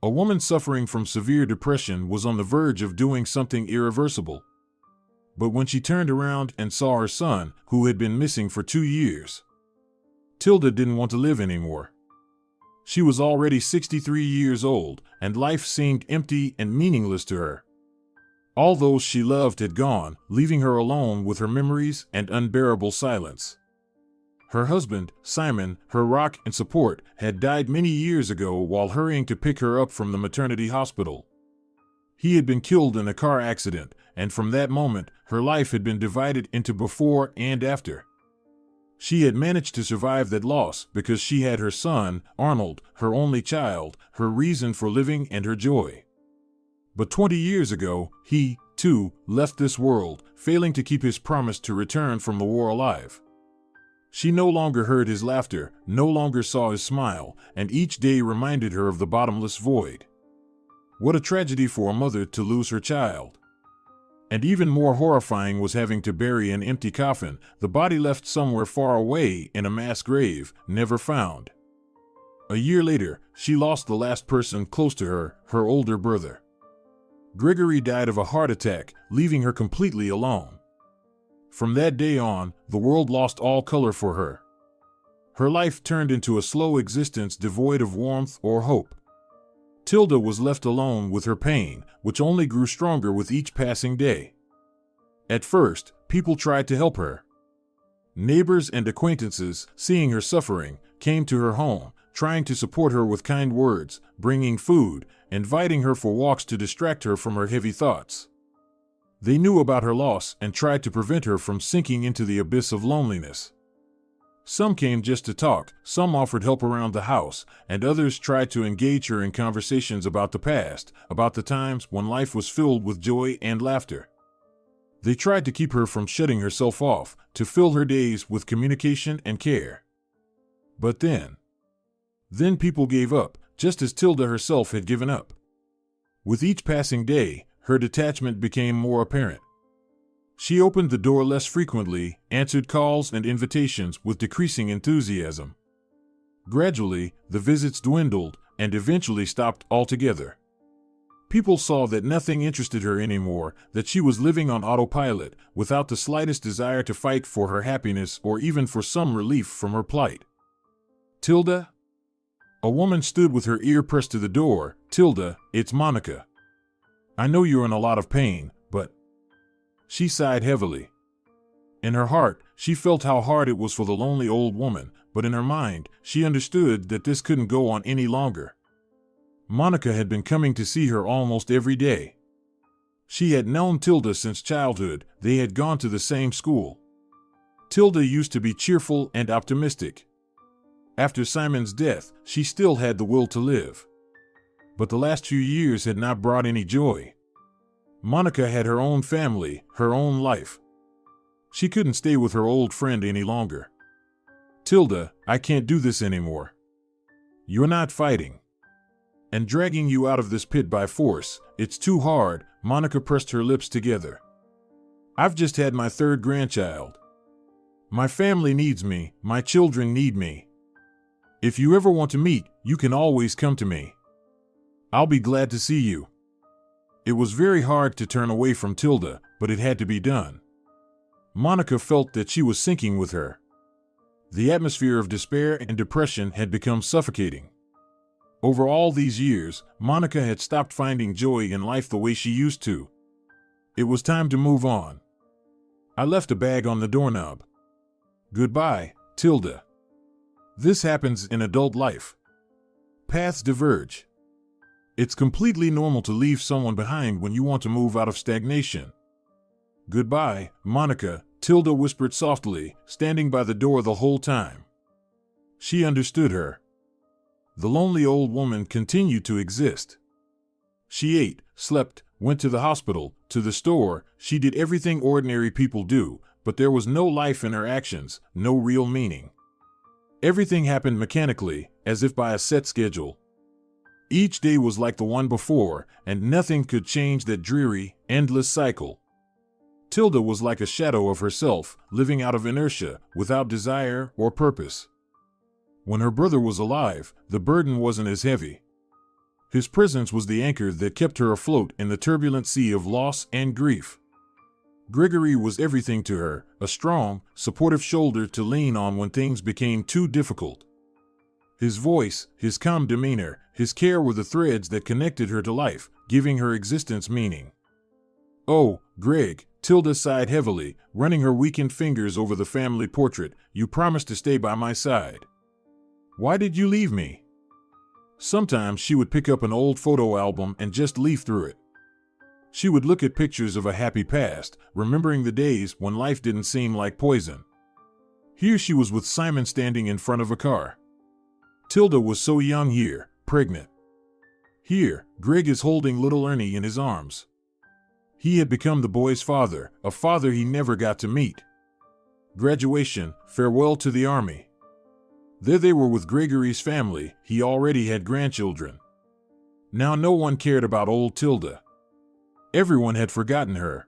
A woman suffering from severe depression was on the verge of doing something irreversible. But when she turned around and saw her son, who had been missing for 2 years, Tilda didn't want to live anymore. She was already 63 years old, and life seemed empty and meaningless to her. All those she loved had gone, leaving her alone with her memories and unbearable silence. Her husband, Simon, her rock and support, had died many years ago while hurrying to pick her up from the maternity hospital. He had been killed in a car accident, and from that moment, her life had been divided into before and after. She had managed to survive that loss because she had her son, Arnold, her only child, her reason for living and her joy. But 20 years ago, he, too, left this world, failing to keep his promise to return from the war alive. She no longer heard his laughter, no longer saw his smile, and each day reminded her of the bottomless void. What a tragedy for a mother to lose her child. And even more horrifying was having to bury an empty coffin, the body left somewhere far away in a mass grave, never found. A year later, she lost the last person close to her, her older brother. Gregory died of a heart attack, leaving her completely alone. From that day on, the world lost all color for her. Her life turned into a slow existence devoid of warmth or hope. Tilda was left alone with her pain, which only grew stronger with each passing day. At first, people tried to help her. Neighbors and acquaintances, seeing her suffering, came to her home, trying to support her with kind words, bringing food, inviting her for walks to distract her from her heavy thoughts. They knew about her loss and tried to prevent her from sinking into the abyss of loneliness. Some came just to talk, some offered help around the house, and others tried to engage her in conversations about the past, about the times when life was filled with joy and laughter. They tried to keep her from shutting herself off, to fill her days with communication and care. But then people gave up, just as Tilda herself had given up. With each passing day, her detachment became more apparent. She opened the door less frequently, answered calls and invitations with decreasing enthusiasm. Gradually, the visits dwindled and eventually stopped altogether. People saw that nothing interested her anymore, that she was living on autopilot, without the slightest desire to fight for her happiness or even for some relief from her plight. "Tilda?" A woman stood with her ear pressed to the door. "Tilda, it's Monica. I know you're in a lot of pain, but..." She sighed heavily. In her heart, she felt how hard it was for the lonely old woman, but in her mind, she understood that this couldn't go on any longer. Monica had been coming to see her almost every day. She had known Tilda since childhood, they had gone to the same school. Tilda used to be cheerful and optimistic. After Simon's death, she still had the will to live. But the last few years had not brought any joy. Monica had her own family, her own life. She couldn't stay with her old friend any longer. "Tilda, I can't do this anymore. You're not fighting. And dragging you out of this pit by force, it's too hard." Monica pressed her lips together. "I've just had my third grandchild. My family needs me, my children need me. If you ever want to meet, you can always come to me. I'll be glad to see you." It was very hard to turn away from Tilda, but it had to be done. Monica felt that she was sinking with her. The atmosphere of despair and depression had become suffocating. Over all these years, Monica had stopped finding joy in life the way she used to. It was time to move on. I left a bag on the doorknob. "Goodbye, Tilda. This happens in adult life. Paths diverge. It's completely normal to leave someone behind when you want to move out of stagnation." "Goodbye, Monica," Tilda whispered softly, standing by the door the whole time. She understood her. The lonely old woman continued to exist. She ate, slept, went to the hospital, to the store. She did everything ordinary people do, but there was no life in her actions, no real meaning. Everything happened mechanically, as if by a set schedule. Each day was like the one before, and nothing could change that dreary, endless cycle. Tilda was like a shadow of herself, living out of inertia, without desire or purpose. When her brother was alive, the burden wasn't as heavy. His presence was the anchor that kept her afloat in the turbulent sea of loss and grief. Gregory was everything to her, a strong, supportive shoulder to lean on when things became too difficult. His voice, his calm demeanor, his care were the threads that connected her to life, giving her existence meaning. "Oh, Greg," Tilda sighed heavily, running her weakened fingers over the family portrait, "you promised to stay by my side. Why did you leave me?" Sometimes she would pick up an old photo album and just leaf through it. She would look at pictures of a happy past, remembering the days when life didn't seem like poison. Here she was with Simon standing in front of a car. Tilda was so young here, pregnant. Here, Greg is holding little Ernie in his arms. He had become the boy's father, a father he never got to meet. Graduation, farewell to the army. There they were with Gregory's family, he already had grandchildren. Now no one cared about old Tilda. Everyone had forgotten her.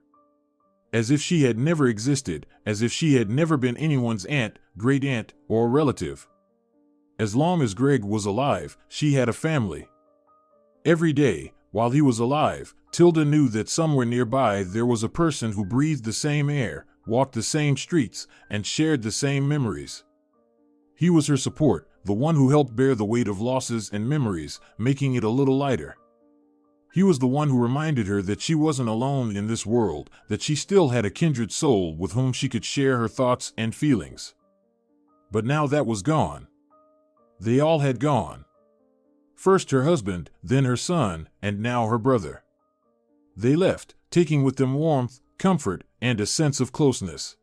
As if she had never existed, as if she had never been anyone's aunt, great-aunt, or relative. As long as Greg was alive, she had a family. Every day, while he was alive, Tilda knew that somewhere nearby there was a person who breathed the same air, walked the same streets, and shared the same memories. He was her support, the one who helped bear the weight of losses and memories, making it a little lighter. He was the one who reminded her that she wasn't alone in this world, that she still had a kindred soul with whom she could share her thoughts and feelings. But now that was gone. They all had gone. First her husband, then her son, and now her brother. They left, taking with them warmth, comfort, and a sense of closeness.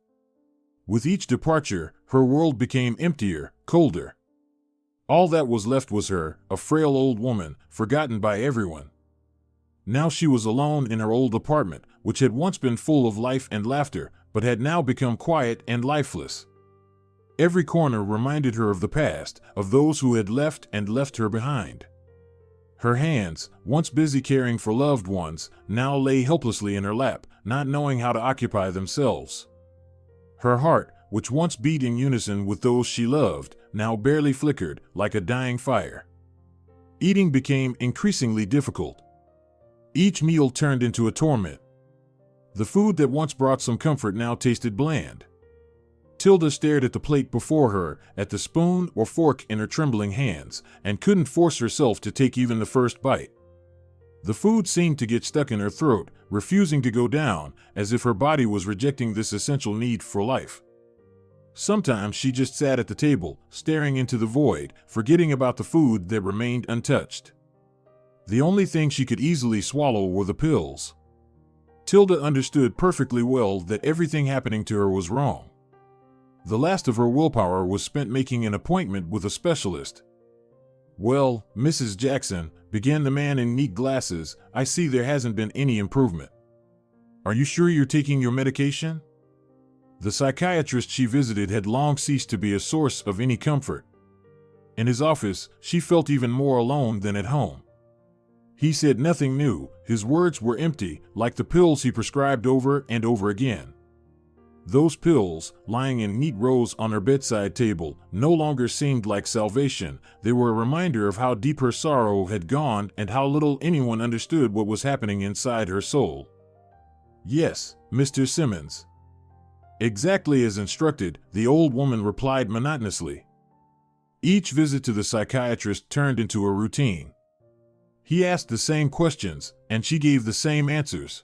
With each departure, her world became emptier, colder. All that was left was her, a frail old woman, forgotten by everyone. Now she was alone in her old apartment, which had once been full of life and laughter, but had now become quiet and lifeless. Every corner reminded her of the past, of those who had left and left her behind. Her hands, once busy caring for loved ones, now lay helplessly in her lap, not knowing how to occupy themselves. Her heart, which once beat in unison with those she loved, now barely flickered, like a dying fire. Eating became increasingly difficult. Each meal turned into a torment. The food that once brought some comfort now tasted bland. Tilda stared at the plate before her, at the spoon or fork in her trembling hands, and couldn't force herself to take even the first bite. The food seemed to get stuck in her throat, refusing to go down, as if her body was rejecting this essential need for life. Sometimes she just sat at the table, staring into the void, forgetting about the food that remained untouched. The only thing she could easily swallow were the pills. Tilda understood perfectly well that everything happening to her was wrong. The last of her willpower was spent making an appointment with a specialist. "Well, Mrs. Jackson," began the man in neat glasses, "I see there hasn't been any improvement. Are you sure you're taking your medication?" The psychiatrist she visited had long ceased to be a source of any comfort. In his office, she felt even more alone than at home. He said nothing new, his words were empty, like the pills he prescribed over and over again. Those pills, lying in neat rows on her bedside table, no longer seemed like salvation. They were a reminder of how deep her sorrow had gone and how little anyone understood what was happening inside her soul. "Yes, Mr. Simmons." Exactly as instructed, the old woman replied monotonously. Each visit to the psychiatrist turned into a routine. He asked the same questions, and she gave the same answers.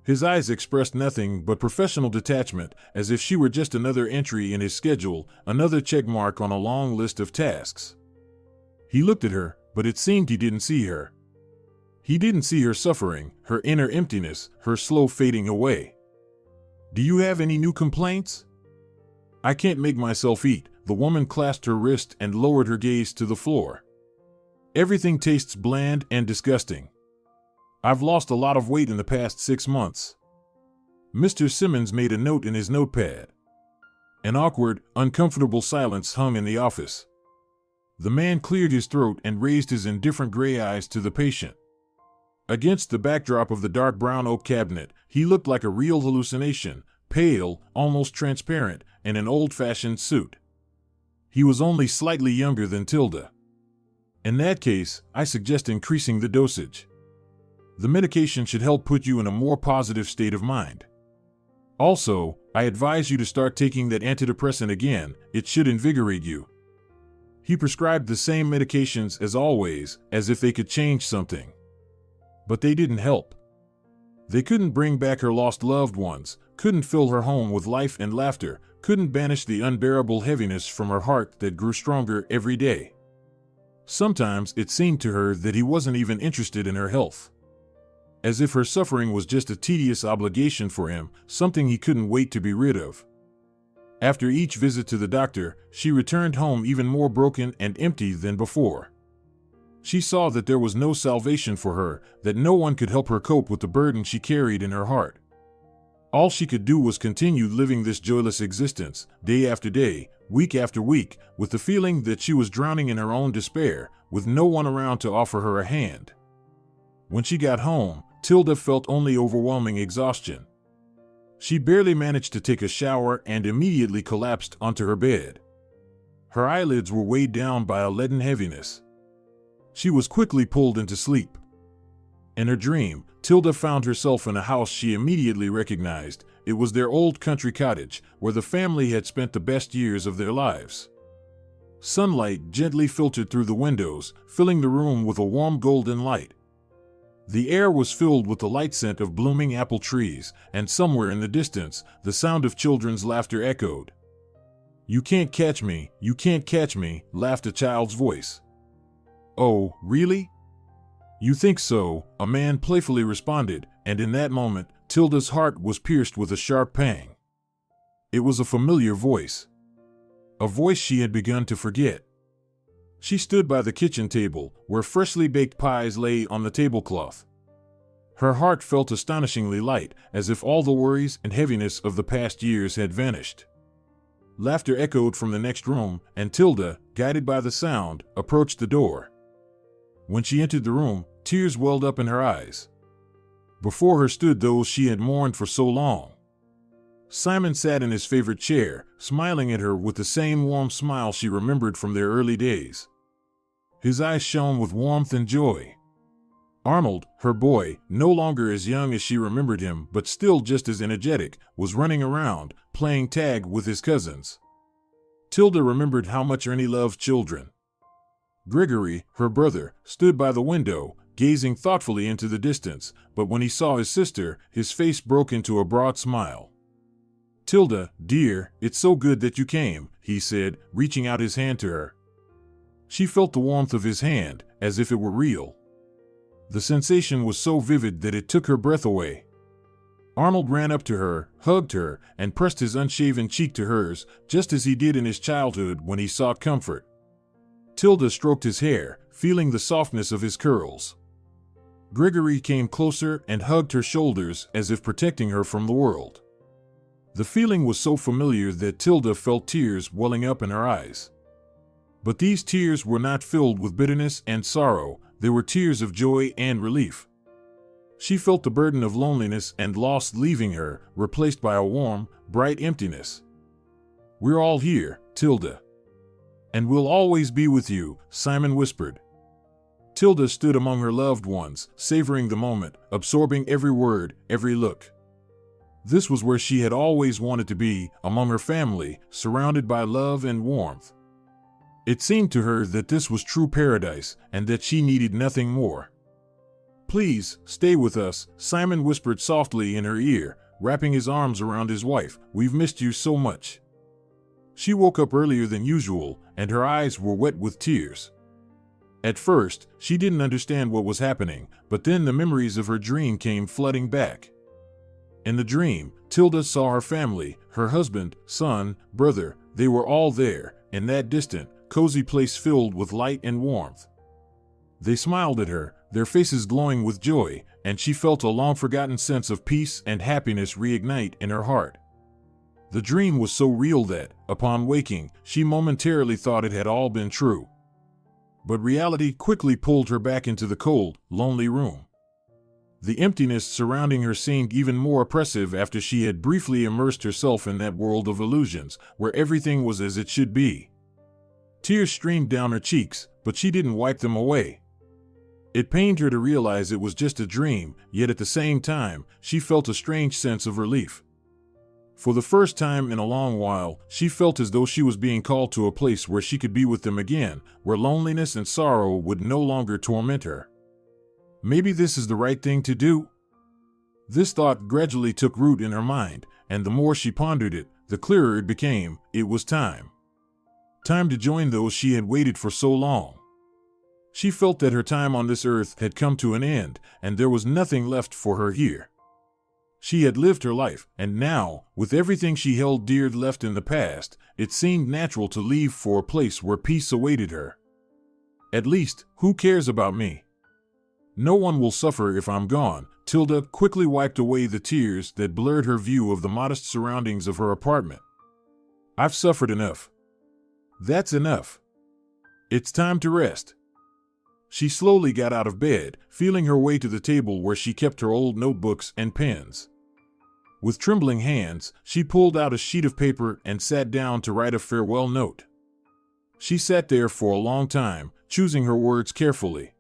His eyes expressed nothing but professional detachment, as if she were just another entry in his schedule, another checkmark on a long list of tasks. He looked at her, but it seemed he didn't see her. He didn't see her suffering, her inner emptiness, her slow fading away. "Do you have any new complaints?" "I can't make myself eat." The woman clasped her wrist and lowered her gaze to the floor. "Everything tastes bland and disgusting. I've lost a lot of weight in the past 6 months." Mr. Simmons made a note in his notepad. An awkward, uncomfortable silence hung in the office. The man cleared his throat and raised his indifferent gray eyes to the patient. Against the backdrop of the dark brown oak cabinet, he looked like a real hallucination, pale, almost transparent, in an old-fashioned suit. He was only slightly younger than Tilda. In that case, I suggest increasing the dosage. The medication should help put you in a more positive state of mind. Also, I advise you to start taking that antidepressant again, it should invigorate you. He prescribed the same medications as always, as if they could change something. But they didn't help. They couldn't bring back her lost loved ones, couldn't fill her home with life and laughter, couldn't banish the unbearable heaviness from her heart that grew stronger every day. Sometimes it seemed to her that he wasn't even interested in her health. As if her suffering was just a tedious obligation for him, something he couldn't wait to be rid of. After each visit to the doctor, she returned home even more broken and empty than before. She saw that there was no salvation for her, that no one could help her cope with the burden she carried in her heart. All she could do was continue living this joyless existence, day after day, week after week, with the feeling that she was drowning in her own despair, with no one around to offer her a hand. When she got home, Tilda felt only overwhelming exhaustion. She barely managed to take a shower and immediately collapsed onto her bed. Her eyelids were weighed down by a leaden heaviness. She was quickly pulled into sleep. In her dream, Tilda found herself in a house she immediately recognized. It was their old country cottage, where the family had spent the best years of their lives. Sunlight gently filtered through the windows, filling the room with a warm golden light. The air was filled with the light scent of blooming apple trees, and somewhere in the distance, the sound of children's laughter echoed. "You can't catch me, you can't catch me," laughed a child's voice. "Oh, really? You think so?" a man playfully responded, and in that moment, Tilda's heart was pierced with a sharp pang. It was a familiar voice. A voice she had begun to forget. She stood by the kitchen table, where freshly baked pies lay on the tablecloth. Her heart felt astonishingly light, as if all the worries and heaviness of the past years had vanished. Laughter echoed from the next room, and Tilda, guided by the sound, approached the door. When she entered the room, tears welled up in her eyes. Before her stood those she had mourned for so long. Simon sat in his favorite chair, smiling at her with the same warm smile she remembered from their early days. His eyes shone with warmth and joy. Arnold, her boy, no longer as young as she remembered him but still just as energetic, was running around, playing tag with his cousins. Tilda remembered how much Ernie loved children. Gregory, her brother, stood by the window, gazing thoughtfully into the distance, but when he saw his sister, his face broke into a broad smile. "Tilda, dear, it's so good that you came," he said, reaching out his hand to her. She felt the warmth of his hand, as if it were real. The sensation was so vivid that it took her breath away. Arnold ran up to her, hugged her, and pressed his unshaven cheek to hers, just as he did in his childhood when he sought comfort. Tilda stroked his hair, feeling the softness of his curls. Gregory came closer and hugged her shoulders as if protecting her from the world. The feeling was so familiar that Tilda felt tears welling up in her eyes. But these tears were not filled with bitterness and sorrow, they were tears of joy and relief. She felt the burden of loneliness and loss leaving her, replaced by a warm, bright emptiness. "We're all here, Tilda. And we'll always be with you," Simon whispered. Tilda stood among her loved ones, savoring the moment, absorbing every word, every look. This was where she had always wanted to be, among her family, surrounded by love and warmth. It seemed to her that this was true paradise, and that she needed nothing more. "Please, stay with us," Simon whispered softly in her ear, wrapping his arms around his wife. "We've missed you so much." She woke up earlier than usual, and her eyes were wet with tears. At first, she didn't understand what was happening, but then the memories of her dream came flooding back. In the dream, Tilda saw her family, her husband, son, brother. They were all there, in that distant, cozy place filled with light and warmth. They smiled at her, their faces glowing with joy, and she felt a long-forgotten sense of peace and happiness reignite in her heart. The dream was so real that, upon waking, she momentarily thought it had all been true. But reality quickly pulled her back into the cold, lonely room. The emptiness surrounding her seemed even more oppressive after she had briefly immersed herself in that world of illusions, where everything was as it should be. Tears streamed down her cheeks, but she didn't wipe them away. It pained her to realize it was just a dream, yet at the same time, she felt a strange sense of relief. For the first time in a long while, she felt as though she was being called to a place where she could be with them again, where loneliness and sorrow would no longer torment her. Maybe this is the right thing to do? This thought gradually took root in her mind, and the more she pondered it, the clearer it became. It was time. Time to join those she had waited for so long. She felt that her time on this earth had come to an end, and there was nothing left for her here. She had lived her life, and now, with everything she held dear left in the past, it seemed natural to leave for a place where peace awaited her. At least, who cares about me? No one will suffer if I'm gone. Tilda quickly wiped away the tears that blurred her view of the modest surroundings of her apartment. I've suffered enough. That's enough. It's time to rest. She slowly got out of bed, feeling her way to the table where she kept her old notebooks and pens. With trembling hands, she pulled out a sheet of paper and sat down to write a farewell note. She sat there for a long time, choosing her words carefully.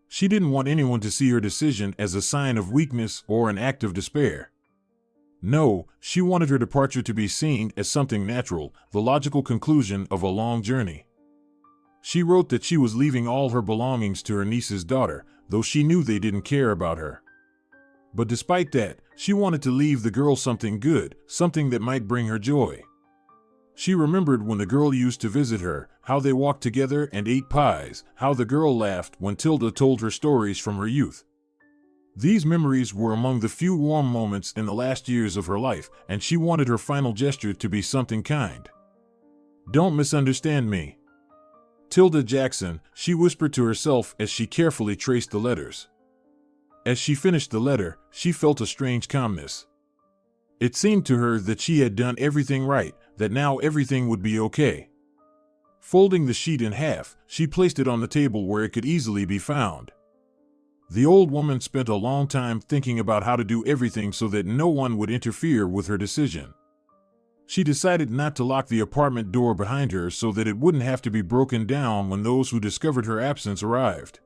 She didn't want anyone to see her decision as a sign of weakness or an act of despair. No, she wanted her departure to be seen as something natural, the logical conclusion of a long journey. She wrote that she was leaving all her belongings to her niece's daughter, though she knew they didn't care about her. But despite that, she wanted to leave the girl something good, something that might bring her joy. She remembered when the girl used to visit her, how they walked together and ate pies, how the girl laughed when Tilda told her stories from her youth. These memories were among the few warm moments in the last years of her life, and she wanted her final gesture to be something kind. Don't misunderstand me. Tilda Jackson, she whispered to herself as she carefully traced the letters. As she finished the letter, she felt a strange calmness. It seemed to her that she had done everything right, that now everything would be okay. Folding the sheet in half, she placed it on the table where it could easily be found. The old woman spent a long time thinking about how to do everything so that no one would interfere with her decision. She decided not to lock the apartment door behind her so that it wouldn't have to be broken down when those who discovered her absence arrived.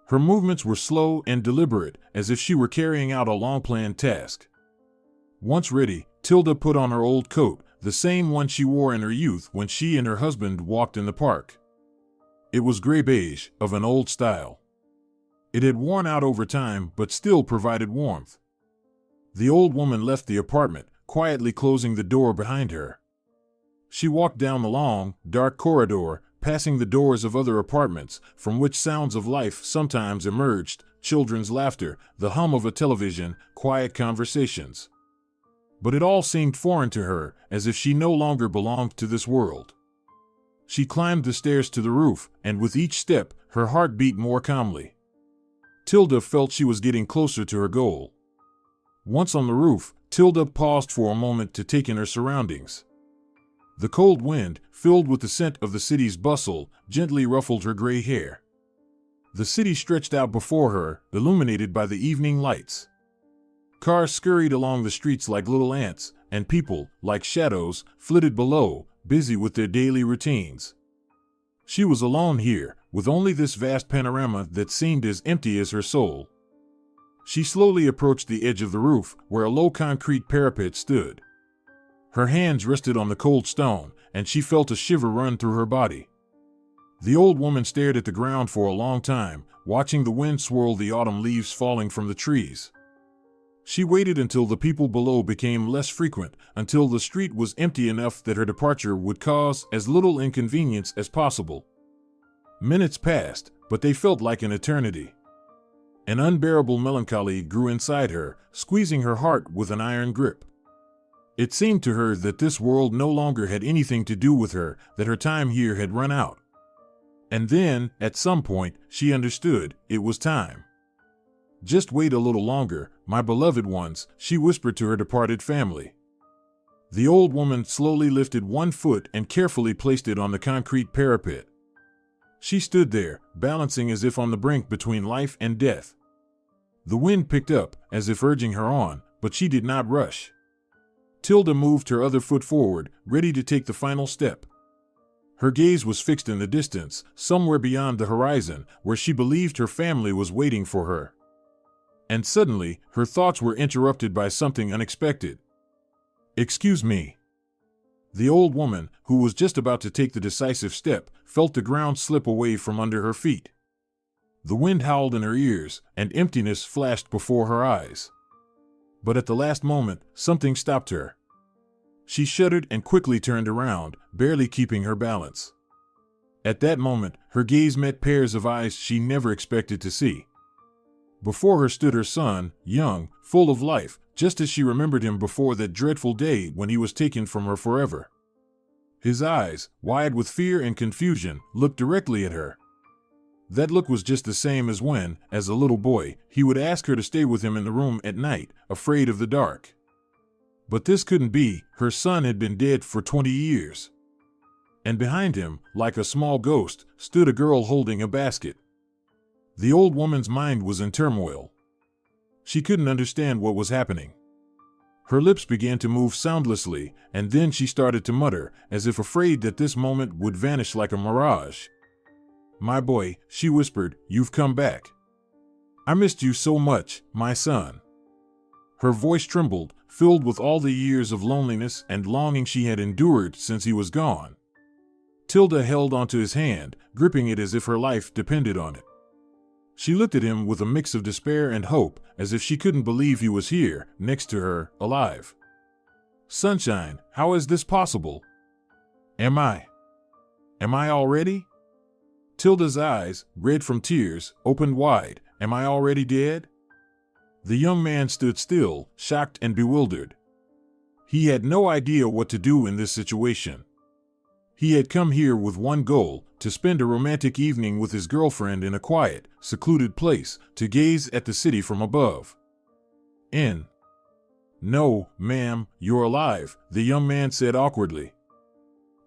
Her movements were slow and deliberate, as if she were carrying out a long-planned task. Once ready, Tilda put on her old coat, the same one she wore in her youth when she and her husband walked in the park. It was gray-beige, of an old style. It had worn out over time, but still provided warmth. The old woman left the apartment, quietly closing the door behind her. She walked down the long, dark corridor, passing the doors of other apartments, from which sounds of life sometimes emerged, children's laughter, the hum of a television, quiet conversations. But it all seemed foreign to her, as if she no longer belonged to this world. She climbed the stairs to the roof, and with each step, her heart beat more calmly. Tilda felt she was getting closer to her goal. Once on the roof, Tilda paused for a moment to take in her surroundings. The cold wind, filled with the scent of the city's bustle, gently ruffled her gray hair. The city stretched out before her, illuminated by the evening lights. Cars scurried along the streets like little ants, and people, like shadows, flitted below, busy with their daily routines. She was alone here, with only this vast panorama that seemed as empty as her soul. She slowly approached the edge of the roof, where a low concrete parapet stood. Her hands rested on the cold stone, and she felt a shiver run through her body. The old woman stared at the ground for a long time, watching the wind swirl the autumn leaves falling from the trees. She waited until the people below became less frequent, until the street was empty enough that her departure would cause as little inconvenience as possible. Minutes passed, but they felt like an eternity. An unbearable melancholy grew inside her, squeezing her heart with an iron grip. It seemed to her that this world no longer had anything to do with her, that her time here had run out. And then, at some point, she understood it was time. Just wait a little longer, my beloved ones, she whispered to her departed family. The old woman slowly lifted one foot and carefully placed it on the concrete parapet. She stood there, balancing as if on the brink between life and death. The wind picked up, as if urging her on, but she did not rush. Tilda moved her other foot forward, ready to take the final step. Her gaze was fixed in the distance, somewhere beyond the horizon, where she believed her family was waiting for her. And suddenly, her thoughts were interrupted by something unexpected. "Excuse me." The old woman, who was just about to take the decisive step, felt the ground slip away from under her feet. The wind howled in her ears, and emptiness flashed before her eyes. But at the last moment, something stopped her. She shuddered and quickly turned around, barely keeping her balance. At that moment, her gaze met pairs of eyes she never expected to see. Before her stood her son, young, full of life, just as she remembered him before that dreadful day when he was taken from her forever. His eyes, wide with fear and confusion, looked directly at her. That look was just the same as when, as a little boy, he would ask her to stay with him in the room at night, afraid of the dark. But this couldn't be. Her son had been dead for 20 years. And behind him, like a small ghost, stood a girl holding a basket. The old woman's mind was in turmoil. She couldn't understand what was happening. Her lips began to move soundlessly, and then she started to mutter, as if afraid that this moment would vanish like a mirage. "My boy," she whispered, "you've come back. I missed you so much, my son." Her voice trembled, filled with all the years of loneliness and longing she had endured since he was gone. Tilda held onto his hand, gripping it as if her life depended on it. She looked at him with a mix of despair and hope, as if she couldn't believe he was here, next to her, alive. "Sunshine, how is this possible? Am I already?" Tilda's eyes, red from tears, opened wide. "Am I already dead?" The young man stood still, shocked and bewildered. He had no idea what to do in this situation. He had come here with one goal, to spend a romantic evening with his girlfriend in a quiet, secluded place, to gaze at the city from above. "No, ma'am, you're alive," the young man said awkwardly.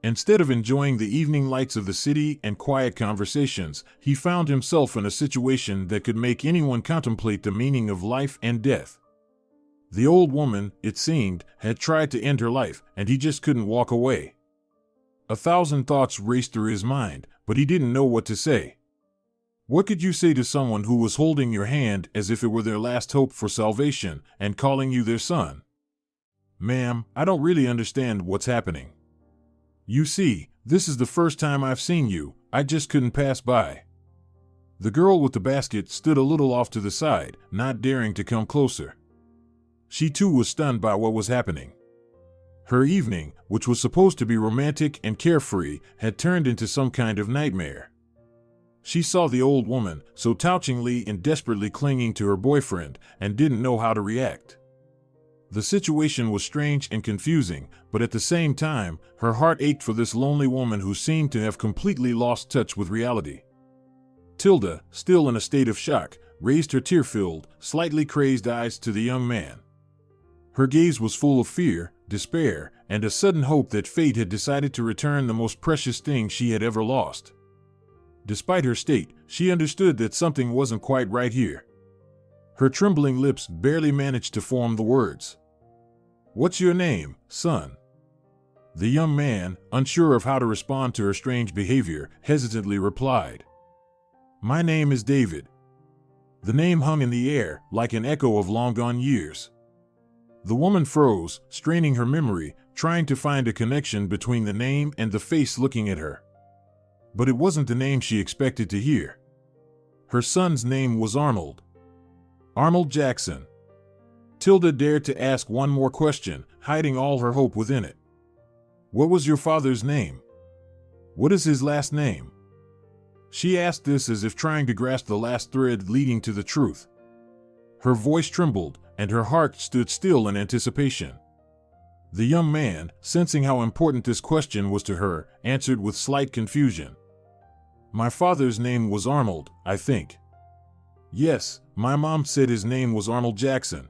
Instead of enjoying the evening lights of the city and quiet conversations, he found himself in a situation that could make anyone contemplate the meaning of life and death. The old woman, it seemed, had tried to end her life, and he just couldn't walk away. 1,000 thoughts raced through his mind, but he didn't know what to say. What could you say to someone who was holding your hand as if it were their last hope for salvation and calling you their son? "Ma'am, I don't really understand what's happening. You see, this is the first time I've seen you. I just couldn't pass by." The girl with the basket stood a little off to the side, not daring to come closer. She too was stunned by what was happening. Her evening, which was supposed to be romantic and carefree, had turned into some kind of nightmare. She saw the old woman, so touchingly and desperately clinging to her boyfriend, and didn't know how to react. The situation was strange and confusing, but at the same time, her heart ached for this lonely woman who seemed to have completely lost touch with reality. Tilda, still in a state of shock, raised her tear-filled, slightly crazed eyes to the young man. Her gaze was full of fear, despair, and a sudden hope that fate had decided to return the most precious thing she had ever lost. Despite her state, she understood that something wasn't quite right here. Her trembling lips barely managed to form the words. "What's your name, son?" The young man, unsure of how to respond to her strange behavior, hesitantly replied. "My name is David." The name hung in the air, like an echo of long-gone years. The woman froze, straining her memory, trying to find a connection between the name and the face looking at her. But it wasn't the name she expected to hear. Her son's name was Arnold. Arnold Jackson. Tilda dared to ask one more question, hiding all her hope within it. "What was your father's name? What is his last name?" She asked this as if trying to grasp the last thread leading to the truth. Her voice trembled, and her heart stood still in anticipation. The young man, sensing how important this question was to her, answered with slight confusion. "My father's name was Arnold, I think." "Yes, my mom said his name was Arnold Jackson."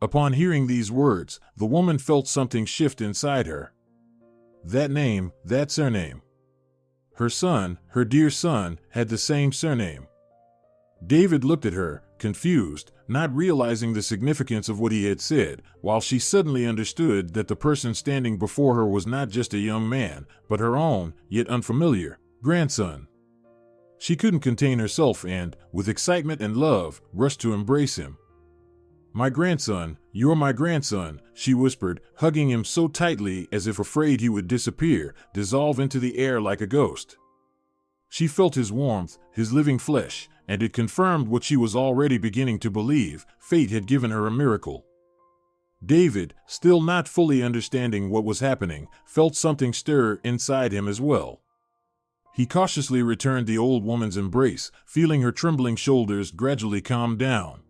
Upon hearing these words, the woman felt something shift inside her. That name, that surname. Her son, her dear son, had the same surname. David looked at her, confused, not realizing the significance of what he had said, while she suddenly understood that the person standing before her was not just a young man, but her own, yet unfamiliar, grandson. She couldn't contain herself and, with excitement and love, rushed to embrace him. "My grandson, you're my grandson," she whispered, hugging him so tightly as if afraid he would disappear, dissolve into the air like a ghost. She felt his warmth, his living flesh, and it confirmed what she was already beginning to believe: fate had given her a miracle. David, still not fully understanding what was happening, felt something stir inside him as well. He cautiously returned the old woman's embrace, feeling her trembling shoulders gradually calm down.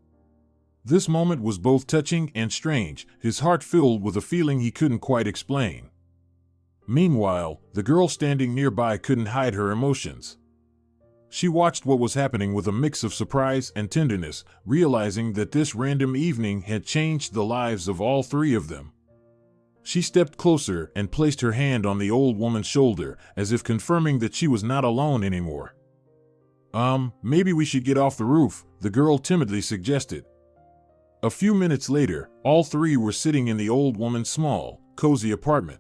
This moment was both touching and strange, his heart filled with a feeling he couldn't quite explain. Meanwhile, the girl standing nearby couldn't hide her emotions. She watched what was happening with a mix of surprise and tenderness, realizing that this random evening had changed the lives of all three of them. She stepped closer and placed her hand on the old woman's shoulder, as if confirming that she was not alone anymore. Maybe we should get off the roof," the girl timidly suggested. A few minutes later, all three were sitting in the old woman's small, cozy apartment.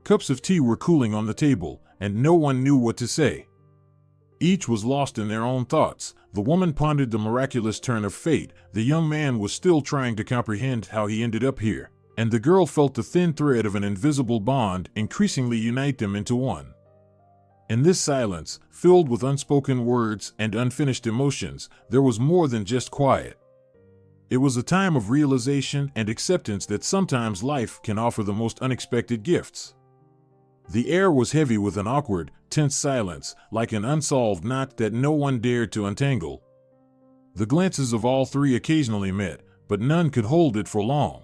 Cups of tea were cooling on the table, and no one knew what to say. Each was lost in their own thoughts. The woman pondered the miraculous turn of fate, the young man was still trying to comprehend how he ended up here, and the girl felt the thin thread of an invisible bond increasingly unite them into one. In this silence, filled with unspoken words and unfinished emotions, there was more than just quiet. It was a time of realization and acceptance that sometimes life can offer the most unexpected gifts. The air was heavy with an awkward, tense silence, like an unsolved knot that no one dared to untangle. The glances of all three occasionally met, but none could hold it for long.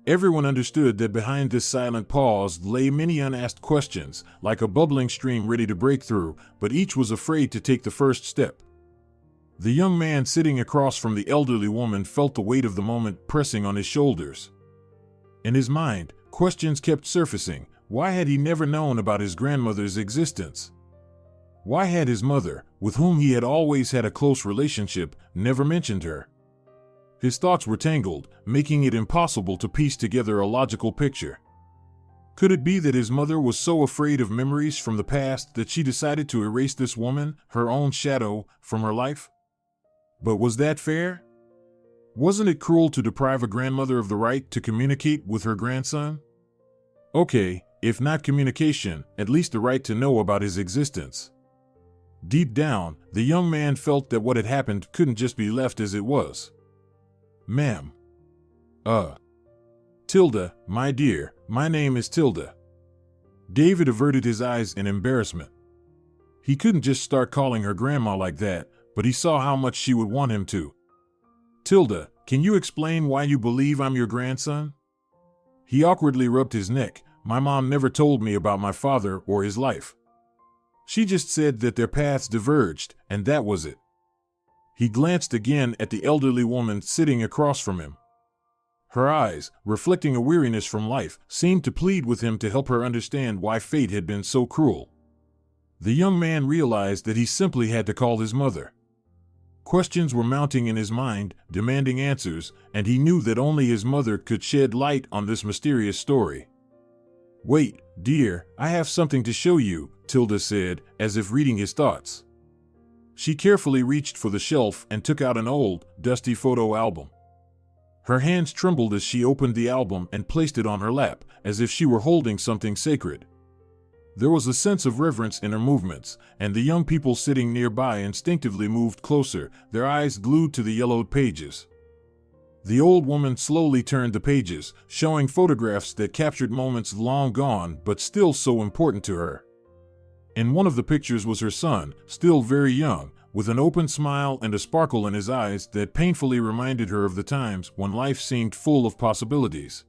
Everyone understood that behind this silent pause lay many unasked questions, like a bubbling stream ready to break through, but each was afraid to take the first step. The young man sitting across from the elderly woman felt the weight of the moment pressing on his shoulders. In his mind, questions kept surfacing. Why had he never known about his grandmother's existence? Why had his mother, with whom he had always had a close relationship, never mentioned her? His thoughts were tangled, making it impossible to piece together a logical picture. Could it be that his mother was so afraid of memories from the past that she decided to erase this woman, her own shadow, from her life? But was that fair? Wasn't it cruel to deprive a grandmother of the right to communicate with her grandson? Okay, if not communication, at least the right to know about his existence. Deep down, the young man felt that what had happened couldn't just be left as it was. "Ma'am." "Tilda, my dear, my name is Tilda." David averted his eyes in embarrassment. He couldn't just start calling her grandma like that, but he saw how much she would want him to. "Tilda, can you explain why you believe I'm your grandson?" He awkwardly rubbed his neck. "My mom never told me about my father or his life. She just said that their paths diverged, and that was it." He glanced again at the elderly woman sitting across from him. Her eyes, reflecting a weariness from life, seemed to plead with him to help her understand why fate had been so cruel. The young man realized that he simply had to call his mother. Questions were mounting in his mind, demanding answers, and he knew that only his mother could shed light on this mysterious story. "Wait, dear, I have something to show you," Tilda said, as if reading his thoughts. She carefully reached for the shelf and took out an old, dusty photo album. Her hands trembled as she opened the album and placed it on her lap, as if she were holding something sacred. There was a sense of reverence in her movements, and the young people sitting nearby instinctively moved closer, their eyes glued to the yellowed pages. The old woman slowly turned the pages, showing photographs that captured moments long gone but still so important to her. In one of the pictures was her son, still very young, with an open smile and a sparkle in his eyes that painfully reminded her of the times when life seemed full of possibilities.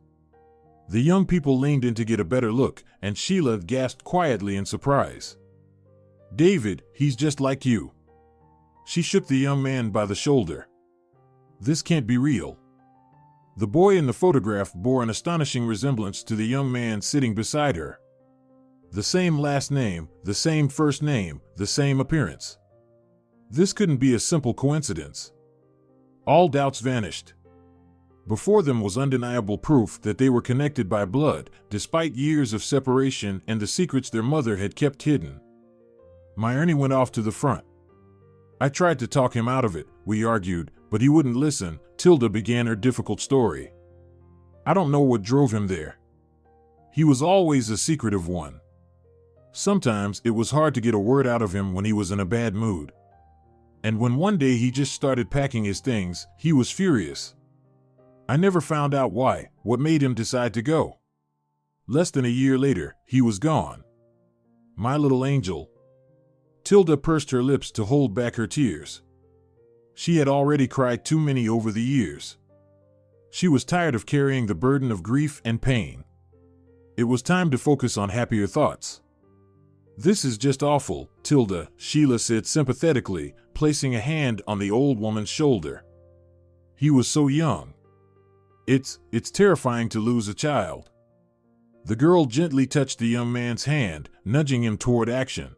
The young people leaned in to get a better look, and Sheila gasped quietly in surprise. "David, he's just like you." She shook the young man by the shoulder. "This can't be real." The boy in the photograph bore an astonishing resemblance to the young man sitting beside her. The same last name, the same first name, the same appearance. This couldn't be a simple coincidence. All doubts vanished. Before them was undeniable proof that they were connected by blood, despite years of separation and the secrets their mother had kept hidden. My Ernie went off to the front. I tried to talk him out of it, we argued, but he wouldn't listen. Tilda began her difficult story. I don't know what drove him there. He was always a secretive one. Sometimes it was hard to get a word out of him when he was in a bad mood. And when one day he just started packing his things, he was furious. I never found out why, what made him decide to go. Less than a year later, he was gone. My little angel. Tilda pursed her lips to hold back her tears. She had already cried too many over the years. She was tired of carrying the burden of grief and pain. It was time to focus on happier thoughts. This is just awful, Tilda, Sheila said sympathetically, placing a hand on the old woman's shoulder. He was so young. It's terrifying to lose a child. The girl gently touched the young man's hand, nudging him toward action.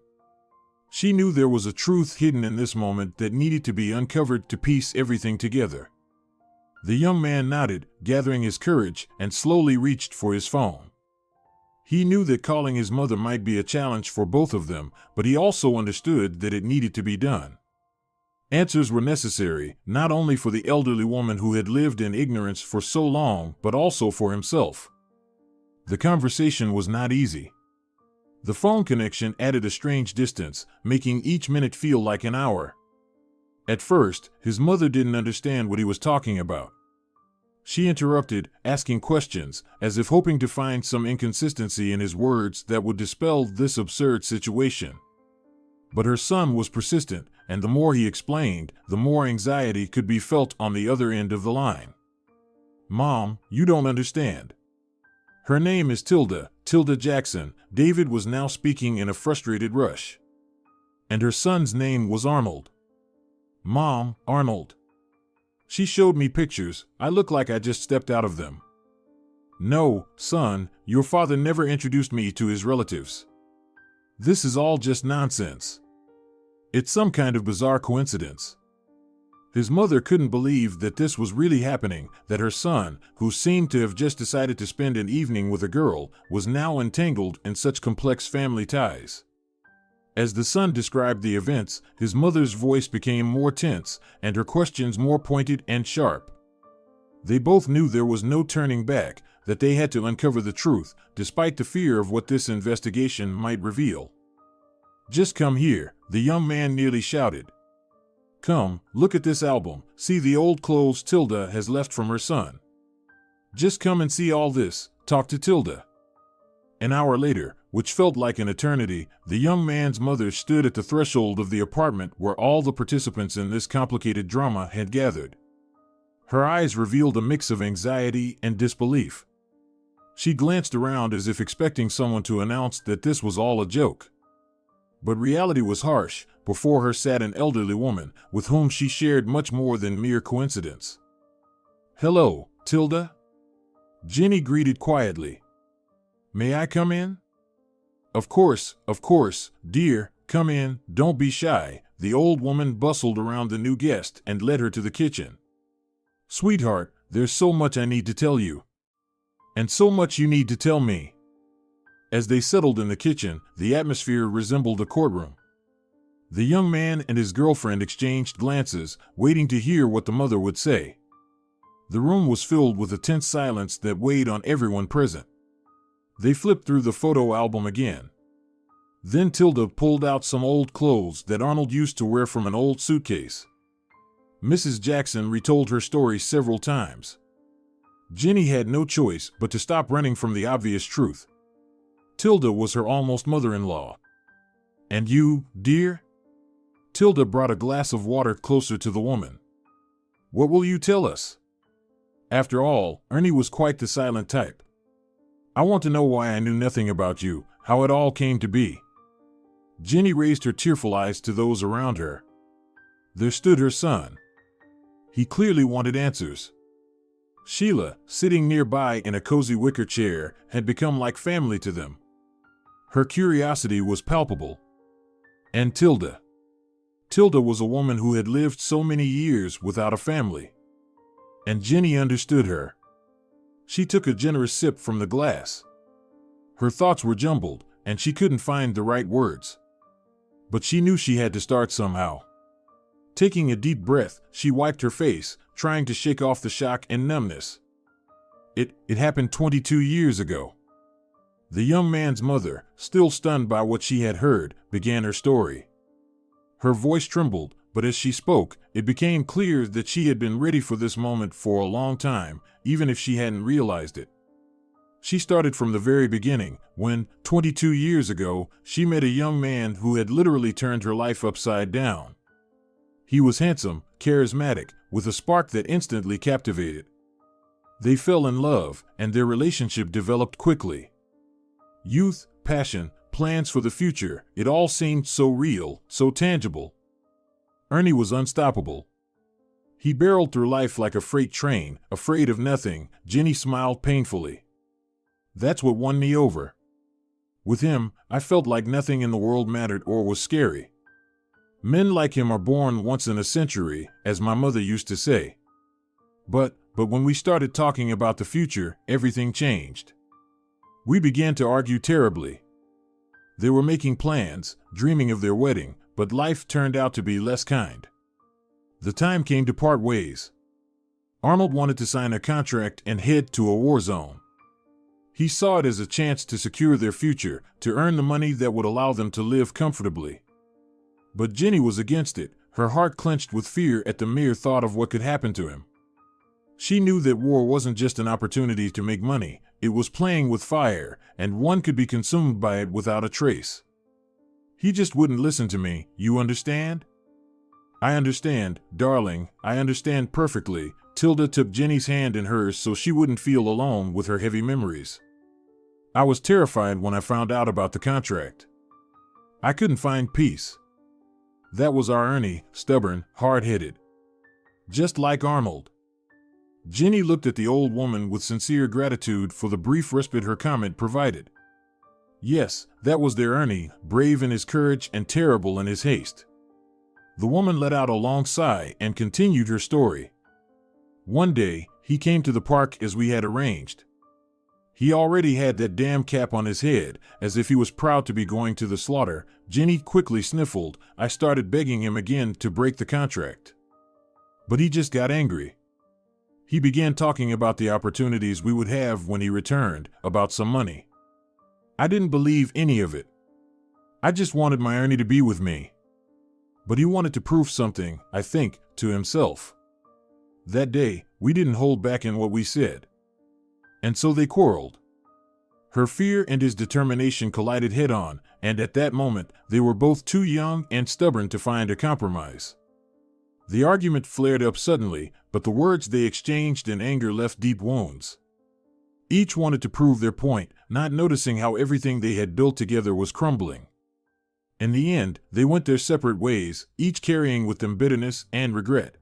She knew there was a truth hidden in this moment that needed to be uncovered to piece everything together. The young man nodded, gathering his courage, and slowly reached for his phone. He knew that calling his mother might be a challenge for both of them, but he also understood that it needed to be done. Answers were necessary, not only for the elderly woman who had lived in ignorance for so long, but also for himself. The conversation was not easy. The phone connection added a strange distance, making each minute feel like an hour. At first, his mother didn't understand what he was talking about. She interrupted, asking questions, as if hoping to find some inconsistency in his words that would dispel this absurd situation. But her son was persistent, and the more he explained, the more anxiety could be felt on the other end of the line. Mom, you don't understand. Her name is Tilda Jackson. David was now speaking in a frustrated rush. And her son's name was Arnold. Mom, Arnold. She showed me pictures. I look like I just stepped out of them. No, son, your father never introduced me to his relatives. This is all just nonsense. It's some kind of bizarre coincidence. His mother couldn't believe that this was really happening, that her son, who seemed to have just decided to spend an evening with a girl, was now entangled in such complex family ties. As the son described the events, his mother's voice became more tense, and her questions more pointed and sharp. They both knew there was no turning back, that they had to uncover the truth, despite the fear of what this investigation might reveal. Just come here, the young man nearly shouted. Come, look at this album, see the old clothes Tilda has left from her son. Just come and see all this, talk to Tilda. An hour later, which felt like an eternity, the young man's mother stood at the threshold of the apartment where all the participants in this complicated drama had gathered. Her eyes revealed a mix of anxiety and disbelief. She glanced around as if expecting someone to announce that this was all a joke. But reality was harsh. Before her sat an elderly woman, with whom she shared much more than mere coincidence. Hello, Tilda? Jenny greeted quietly. May I come in? Of course, dear, come in, don't be shy. The old woman bustled around the new guest and led her to the kitchen. Sweetheart, there's so much I need to tell you. And so much you need to tell me. As they settled in the kitchen, the atmosphere resembled a courtroom. The young man and his girlfriend exchanged glances, waiting to hear what the mother would say. The room was filled with a tense silence that weighed on everyone present. They flipped through the photo album again. Then Tilda pulled out some old clothes that Arnold used to wear from an old suitcase. Mrs. Jackson retold her story several times. Jenny had no choice but to stop running from the obvious truth. Tilda was her almost mother-in-law. And you, dear? Tilda brought a glass of water closer to the woman. What will you tell us? After all, Ernie was quite the silent type. I want to know why I knew nothing about you, how it all came to be. Jenny raised her tearful eyes to those around her. There stood her son. He clearly wanted answers. Sheila, sitting nearby in a cozy wicker chair, had become like family to them. Her curiosity was palpable. And Tilda. Tilda was a woman who had lived so many years without a family. And Jenny understood her. She took a generous sip from the glass. Her thoughts were jumbled, and she couldn't find the right words. But she knew she had to start somehow. Taking a deep breath, she wiped her face, trying to shake off the shock and numbness. It happened 22 years ago. The young man's mother, still stunned by what she had heard, began her story. Her voice trembled, but as she spoke, it became clear that she had been ready for this moment for a long time, even if she hadn't realized it. She started from the very beginning, when, 22 years ago, she met a young man who had literally turned her life upside down. He was handsome, charismatic, with a spark that instantly captivated. They fell in love, and their relationship developed quickly. Youth, passion, plans for the future, it all seemed so real, so tangible. Ernie was unstoppable. He barreled through life like a freight train, afraid of nothing. Jenny smiled painfully. That's what won me over. With him, I felt like nothing in the world mattered or was scary. Men like him are born once in a century, as my mother used to say. But when we started talking about the future, everything changed. We began to argue terribly. They were making plans, dreaming of their wedding, but life turned out to be less kind. The time came to part ways. Arnold wanted to sign a contract and head to a war zone. He saw it as a chance to secure their future, to earn the money that would allow them to live comfortably. But Jenny was against it, her heart clenched with fear at the mere thought of what could happen to him. She knew that war wasn't just an opportunity to make money, it was playing with fire, and one could be consumed by it without a trace. He just wouldn't listen to me, you understand? I understand, darling, I understand perfectly. Tilda took Jenny's hand in hers so she wouldn't feel alone with her heavy memories. I was terrified when I found out about the contract. I couldn't find peace. That was our Ernie, stubborn, hard-headed. Just like Arnold. Jenny looked at the old woman with sincere gratitude for the brief respite her comment provided. Yes, that was their Ernie, brave in his courage and terrible in his haste. The woman let out a long sigh and continued her story. One day, he came to the park as we had arranged. He already had that damn cap on his head, as if he was proud to be going to the slaughter. Jenny quickly sniffled. I started begging him again to break the contract. But he just got angry. He began talking about the opportunities we would have when he returned, about some money. I didn't believe any of it. I just wanted my Ernie to be with me. But he wanted to prove something, I think, to himself. That day, we didn't hold back in what we said. And so they quarreled. Her fear and his determination collided head-on, and at that moment, they were both too young and stubborn to find a compromise. The argument flared up suddenly, but the words they exchanged in anger left deep wounds. Each wanted to prove their point, not noticing how everything they had built together was crumbling. In the end, they went their separate ways, each carrying with them bitterness and regret.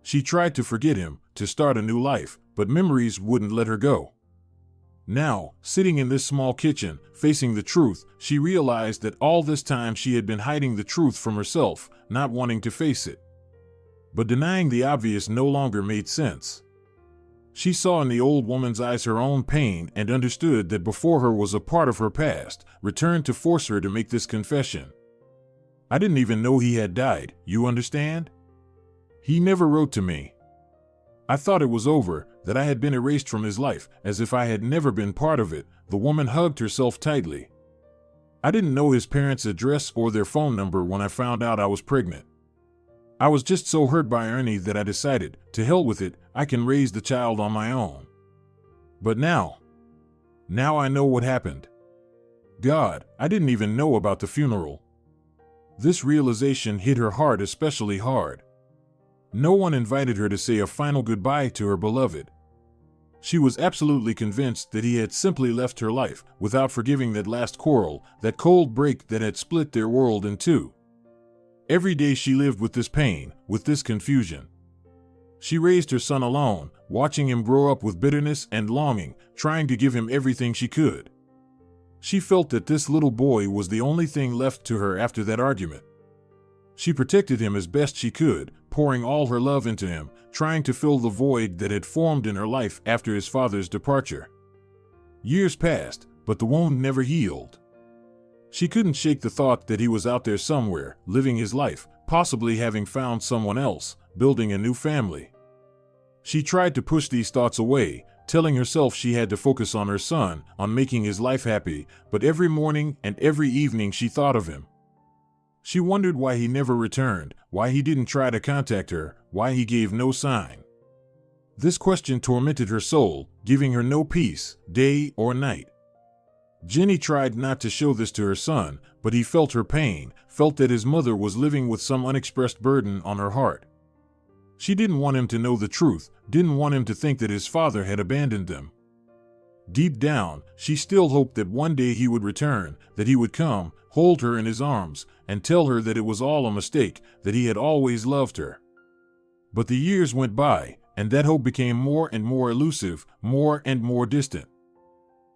She tried to forget him, to start a new life, but memories wouldn't let her go. Now, sitting in this small kitchen, facing the truth, she realized that all this time she had been hiding the truth from herself, not wanting to face it. But denying the obvious no longer made sense. She saw in the old woman's eyes her own pain and understood that before her was a part of her past, returned to force her to make this confession. I didn't even know he had died, you understand? He never wrote to me. I thought it was over, that I had been erased from his life, as if I had never been part of it. The woman hugged herself tightly. I didn't know his parents' address or their phone number when I found out I was pregnant. I was just so hurt by Ernie that I decided, to hell with it, I can raise the child on my own. But now I know what happened. God, I didn't even know about the funeral. This realization hit her heart especially hard. No one invited her to say a final goodbye to her beloved. She was absolutely convinced that he had simply left her life, without forgiving that last quarrel, that cold break that had split their world in two. Every day she lived with this pain, with this confusion. She raised her son alone, watching him grow up with bitterness and longing, trying to give him everything she could. She felt that this little boy was the only thing left to her after that argument. She protected him as best she could, pouring all her love into him, trying to fill the void that had formed in her life after his father's departure. Years passed, but the wound never healed. She couldn't shake the thought that he was out there somewhere, living his life, possibly having found someone else, building a new family. She tried to push these thoughts away, telling herself she had to focus on her son, on making his life happy, but every morning and every evening she thought of him. She wondered why he never returned, why he didn't try to contact her, why he gave no sign. This question tormented her soul, giving her no peace, day or night. Jenny tried not to show this to her son, but he felt her pain, felt that his mother was living with some unexpressed burden on her heart. She didn't want him to know the truth, didn't want him to think that his father had abandoned them. Deep down, she still hoped that one day he would return, that he would come, hold her in his arms, and tell her that it was all a mistake, that he had always loved her. But the years went by, and that hope became more and more elusive, more and more distant.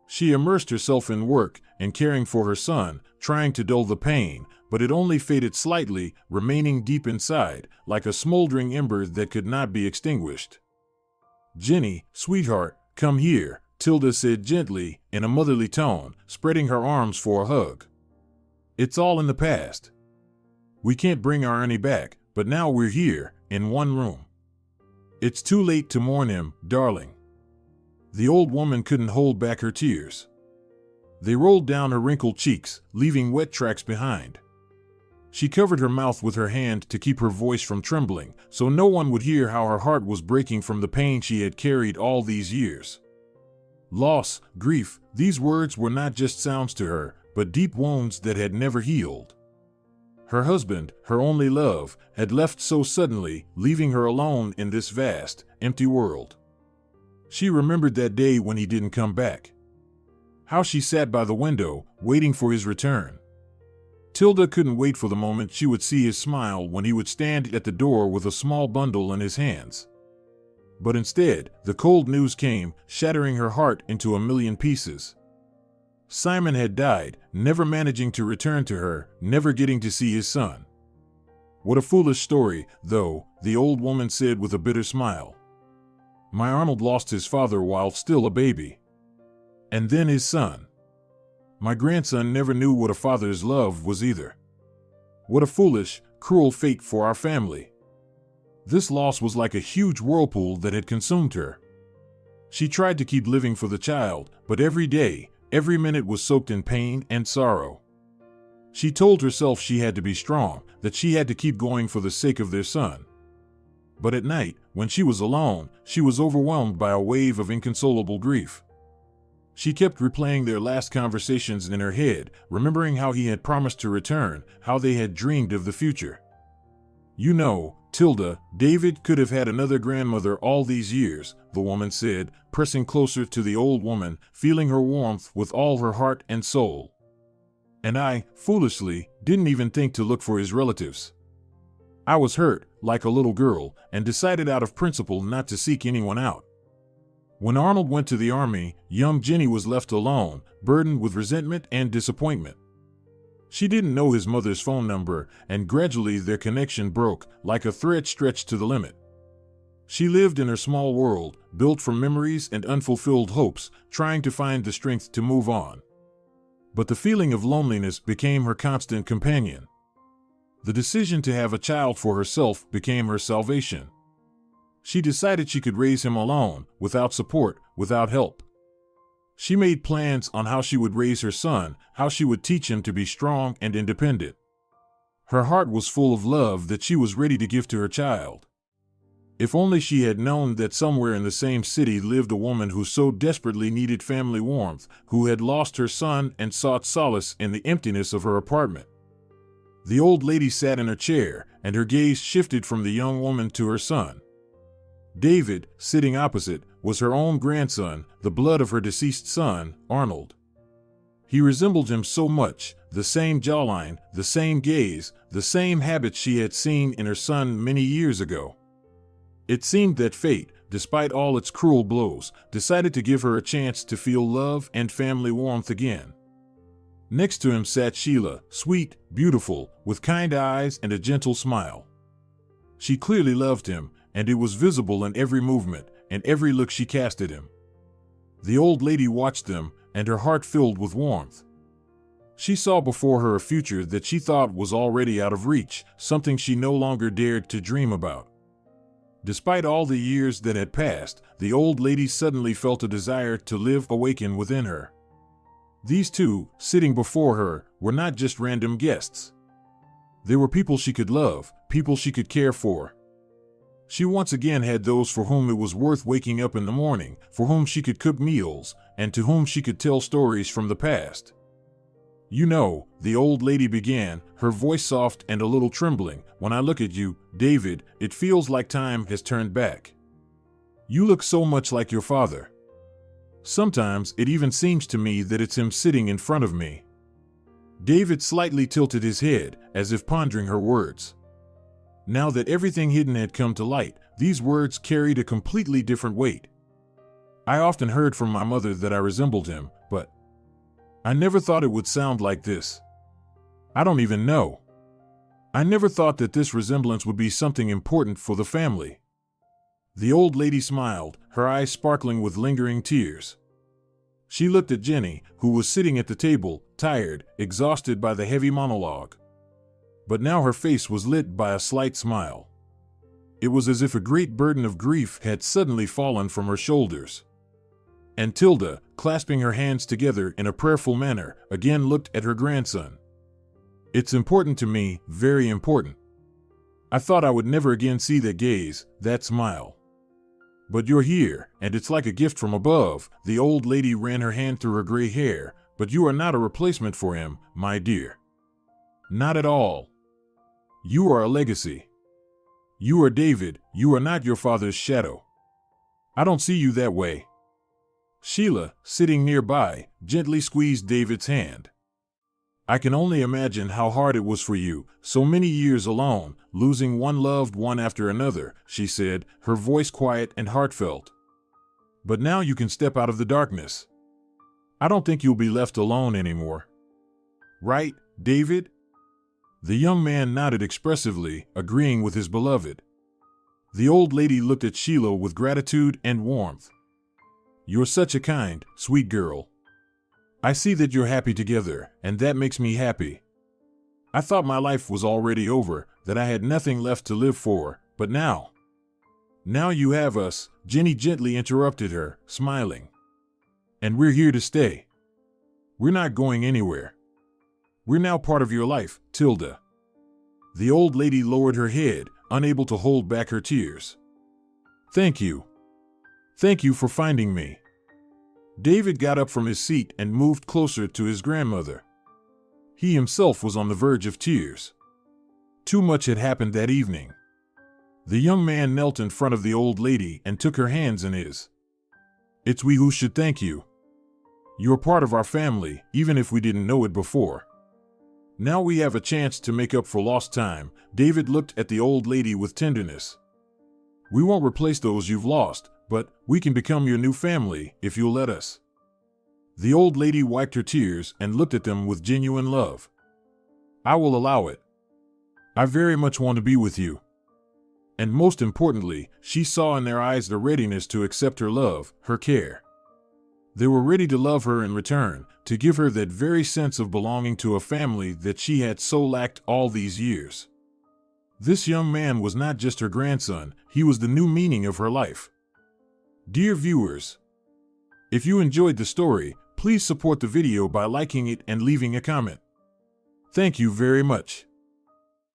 She immersed herself in work and caring for her son, trying to dull the pain, but it only faded slightly, remaining deep inside, like a smoldering ember that could not be extinguished. "Jenny, sweetheart, come here," Tilda said gently, in a motherly tone, spreading her arms for a hug. "It's all in the past. We can't bring our Ernie back, but now we're here, in one room. It's too late to mourn him, darling." The old woman couldn't hold back her tears. They rolled down her wrinkled cheeks, leaving wet tracks behind. She covered her mouth with her hand to keep her voice from trembling, so no one would hear how her heart was breaking from the pain she had carried all these years. Loss, grief, these words were not just sounds to her, but deep wounds that had never healed. Her husband, her only love, had left so suddenly, leaving her alone in this vast, empty world. She remembered that day when he didn't come back. How she sat by the window, waiting for his return. Tilda couldn't wait for the moment she would see his smile when he would stand at the door with a small bundle in his hands. But instead, the cold news came, shattering her heart into a million pieces. Simon had died, never managing to return to her, never getting to see his son. "What a foolish story, though," the old woman said with a bitter smile. "My Arnold lost his father while still a baby. And then his son. My grandson never knew what a father's love was either. What a foolish, cruel fate for our family." This loss was like a huge whirlpool that had consumed her. She tried to keep living for the child, but every day, every minute was soaked in pain and sorrow. She told herself she had to be strong, that she had to keep going for the sake of their son. But at night, when she was alone, she was overwhelmed by a wave of inconsolable grief. She kept replaying their last conversations in her head, remembering how he had promised to return, how they had dreamed of the future. "You know, Tilda, David could have had another grandmother all these years," the woman said, pressing closer to the old woman, feeling her warmth with all her heart and soul. "And I, foolishly, didn't even think to look for his relatives. I was hurt, like a little girl, and decided out of principle not to seek anyone out. When Arnold went to the army, young Jenny was left alone, burdened with resentment and disappointment. She didn't know his mother's phone number, and gradually their connection broke, like a thread stretched to the limit. She lived in her small world, built from memories and unfulfilled hopes, trying to find the strength to move on. But the feeling of loneliness became her constant companion. The decision to have a child for herself became her salvation. She decided she could raise him alone, without support, without help. She made plans on how she would raise her son, how she would teach him to be strong and independent. Her heart was full of love that she was ready to give to her child. If only she had known that somewhere in the same city lived a woman who so desperately needed family warmth, who had lost her son and sought solace in the emptiness of her apartment. The old lady sat in her chair, and her gaze shifted from the young woman to her son. David, sitting opposite, was her own grandson, the blood of her deceased son, Arnold. He resembled him so much, the same jawline, the same gaze, the same habits she had seen in her son many years ago. It seemed that fate, despite all its cruel blows, decided to give her a chance to feel love and family warmth again. Next to him sat Sheila, sweet, beautiful, with kind eyes and a gentle smile. She clearly loved him, and it was visible in every movement and every look she cast at him. The old lady watched them, and her heart filled with warmth. She saw before her a future that she thought was already out of reach, something she no longer dared to dream about. Despite all the years that had passed, the old lady suddenly felt a desire to live awaken within her. These two, sitting before her, were not just random guests. They were people she could love, people she could care for. She once again had those for whom it was worth waking up in the morning, for whom she could cook meals, and to whom she could tell stories from the past. "You know," the old lady began, her voice soft and a little trembling, "when I look at you, David, it feels like time has turned back. You look so much like your father. Sometimes it even seems to me that it's him sitting in front of me." David slightly tilted his head, as if pondering her words. Now that everything hidden had come to light, these words carried a completely different weight. "I often heard from my mother that I resembled him, but I never thought it would sound like this. I don't even know. I never thought that this resemblance would be something important for the family." The old lady smiled, her eyes sparkling with lingering tears. She looked at Jenny, who was sitting at the table, tired, exhausted by the heavy monologue. But now her face was lit by a slight smile. It was as if a great burden of grief had suddenly fallen from her shoulders. And Tilda, clasping her hands together in a prayerful manner, again looked at her grandson. "It's important to me, very important. I thought I would never again see that gaze, that smile. But you're here, and it's like a gift from above." The old lady ran her hand through her gray hair. "But you are not a replacement for him, my dear. Not at all. You are a legacy. You are David, you are not your father's shadow. I don't see you that way." Sheila, sitting nearby, gently squeezed David's hand. "I can only imagine how hard it was for you, so many years alone, losing one loved one after another," she said, her voice quiet and heartfelt. "But now you can step out of the darkness. I don't think you'll be left alone anymore. Right, David?" The young man nodded expressively, agreeing with his beloved. The old lady looked at Sheila with gratitude and warmth. "You're such a kind, sweet girl. I see that you're happy together, and that makes me happy. I thought my life was already over, that I had nothing left to live for, but now you have us," Jenny gently interrupted her, smiling. "And we're here to stay. We're not going anywhere. We're now part of your life, Tilda." The old lady lowered her head, unable to hold back her tears. "Thank you. Thank you for finding me." David got up from his seat and moved closer to his grandmother. He himself was on the verge of tears. Too much had happened that evening. The young man knelt in front of the old lady and took her hands in his. "It's we who should thank you. You're part of our family, even if we didn't know it before. Now we have a chance to make up for lost time." David looked at the old lady with tenderness. "We won't replace those you've lost, but we can become your new family, if you'll let us." The old lady wiped her tears and looked at them with genuine love. "I will allow it. I very much want to be with you." And most importantly, she saw in their eyes the readiness to accept her love, her care. They were ready to love her in return, to give her that very sense of belonging to a family that she had so lacked all these years. This young man was not just her grandson, he was the new meaning of her life. Dear viewers, if you enjoyed the story, please support the video by liking it and leaving a comment. Thank you very much.